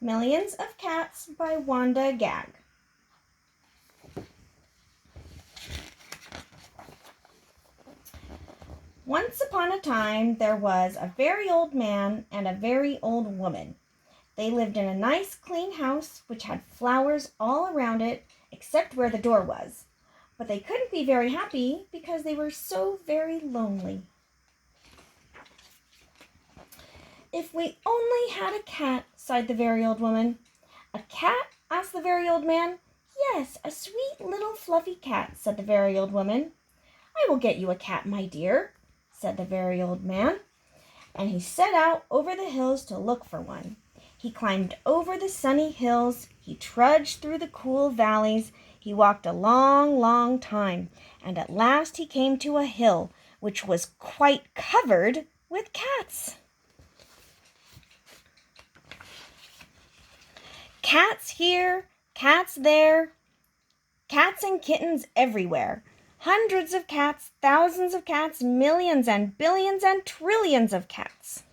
Millions of Cats by Wanda Gag. Once upon a time, there was a very old man and a very old woman. They lived in a nice, clean house which had flowers all around it except where the door was. But they couldn't be very happy because they were so very lonely. "If we only had a cat," sighed the very old woman. "A cat?" asked the very old man. "Yes, a sweet little fluffy cat," said the very old woman. "I will get you a cat, my dear," said the very old man. And he set out over the hills to look for one. He climbed over the sunny hills. He trudged through the cool valleys. He walked a long, long time, and at last he came to a hill which was quite covered with cats. Cats here, cats there, cats and kittens everywhere. Hundreds of cats, thousands of cats, millions and billions and trillions of cats.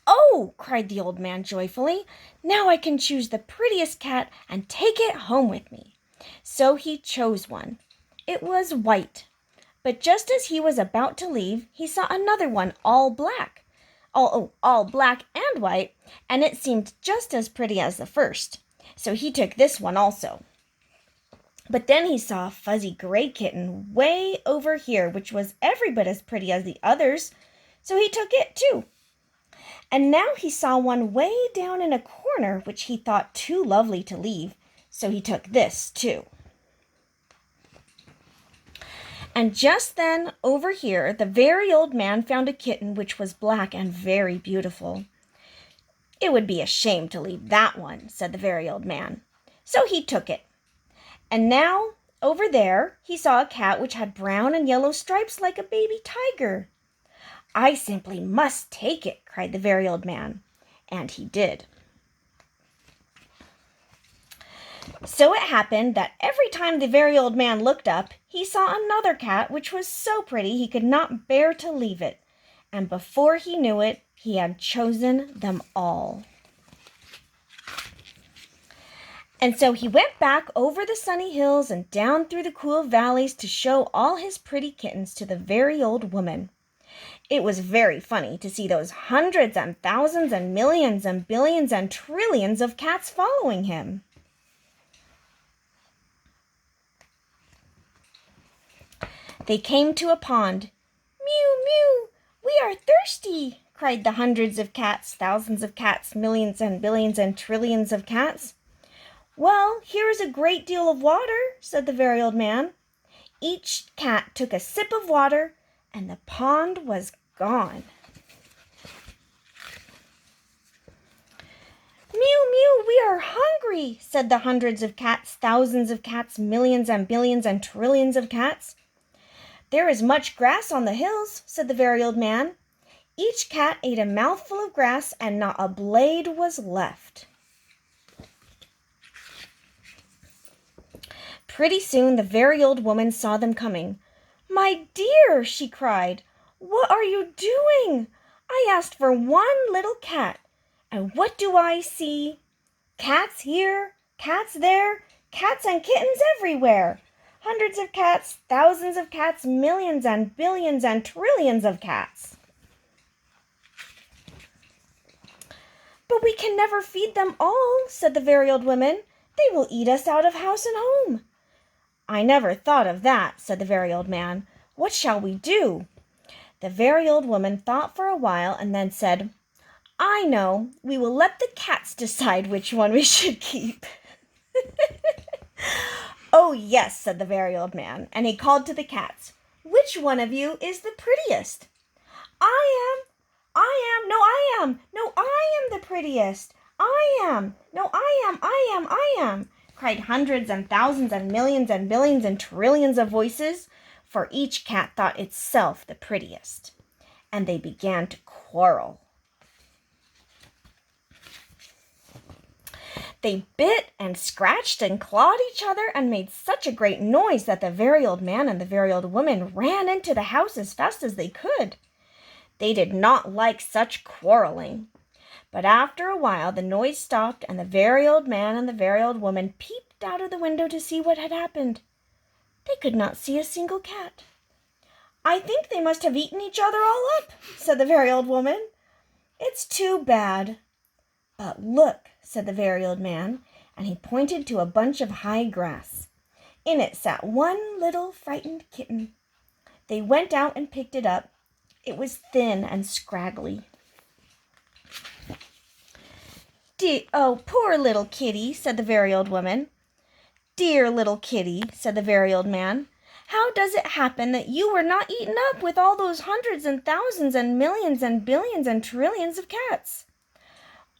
"Oh," cried the old man joyfully, "now I can choose the prettiest cat and take it home with me." So he chose one. It was white. But just as he was about to leave, he saw another one all black. All black and white, and it seemed just as pretty as the first. So he took this one also. But then he saw a fuzzy gray kitten way over here, which was every bit as pretty as the others, so he took it too. And now he saw one way down in a corner, which he thought too lovely to leave, so he took this too. And just then, over here, the very old man found a kitten which was black and very beautiful. "It would be a shame to leave that one," said the very old man. So he took it. And now, over there, he saw a cat which had brown and yellow stripes like a baby tiger. "I simply must take it," cried the very old man. And he did. So it happened that every time the very old man looked up, he saw another cat which was so pretty he could not bear to leave it. And before he knew it, he had chosen them all. And so he went back over the sunny hills and down through the cool valleys to show all his pretty kittens to the very old woman. It was very funny to see those hundreds and thousands and millions and billions and trillions of cats following him. They came to a pond. "Mew, mew, we are thirsty," cried the hundreds of cats, thousands of cats, millions and billions and trillions of cats. "Well, here is a great deal of water," said the very old man. Each cat took a sip of water, and the pond was gone. "Mew, mew, we are hungry," said the hundreds of cats, thousands of cats, millions and billions and trillions of cats. "There is much grass on the hills," said the very old man. Each cat ate a mouthful of grass, and not a blade was left. Pretty soon the very old woman saw them coming. "My dear," she cried, "what are you doing? I asked for one little cat, and what do I see? Cats here, cats there, cats and kittens everywhere. Hundreds of cats, thousands of cats, millions and billions and trillions of cats." "But we can never feed them all," said the very old woman. "They will eat us out of house and home." "I never thought of that," said the very old man. "What shall we do?" The very old woman thought for a while and then said, "I know, we will let the cats decide which one we should keep." "Oh, yes," said the very old man, and he called to the cats, "Which one of you is the prettiest?" I am, no, I am the prettiest. I am, no, I am," cried hundreds and thousands and millions and billions and trillions of voices, for each cat thought itself the prettiest. And they began to quarrel. They bit and scratched and clawed each other and made such a great noise that the very old man and the very old woman ran into the house as fast as they could. They did not like such quarreling. But after a while the noise stopped, and the very old man and the very old woman peeped out of the window to see what had happened. They could not see a single cat. "I think they must have eaten each other all up," said the very old woman. "It's too bad." "But look," said the very old man, and he pointed to a bunch of high grass. In it sat one little frightened kitten. They went out and picked it up. It was thin and scraggly. "Oh, poor little kitty," said the very old woman. "Dear little kitty," said the very old man. "How does it happen that you were not eaten up with all those hundreds and thousands and millions and billions and trillions of cats?"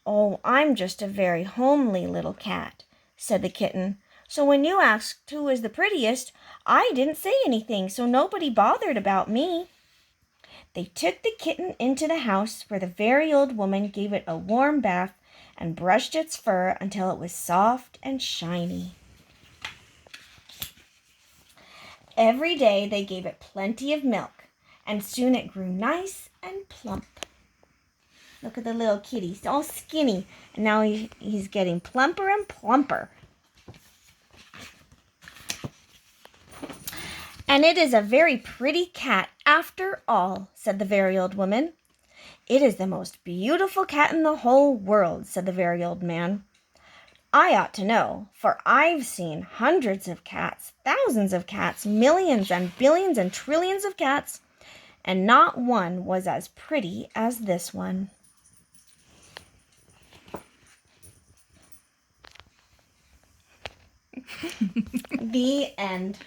"Oh, I'm just a very homely little cat," said the kitten. "So when you asked who was the prettiest, I didn't say anything, so nobody bothered about me." They took the kitten into the house, where the very old woman gave it a warm bath and brushed its fur until it was soft and shiny. Every day they gave it plenty of milk, and soon it grew nice and plump. Look at the little kitty. He's all skinny, and now he's getting plumper and plumper. "And it is a very pretty cat after all," said the very old woman. "It is the most beautiful cat in the whole world," said the very old man. "I ought to know, for I've seen hundreds of cats, thousands of cats, millions and billions and trillions of cats, and not one was as pretty as this one." The end.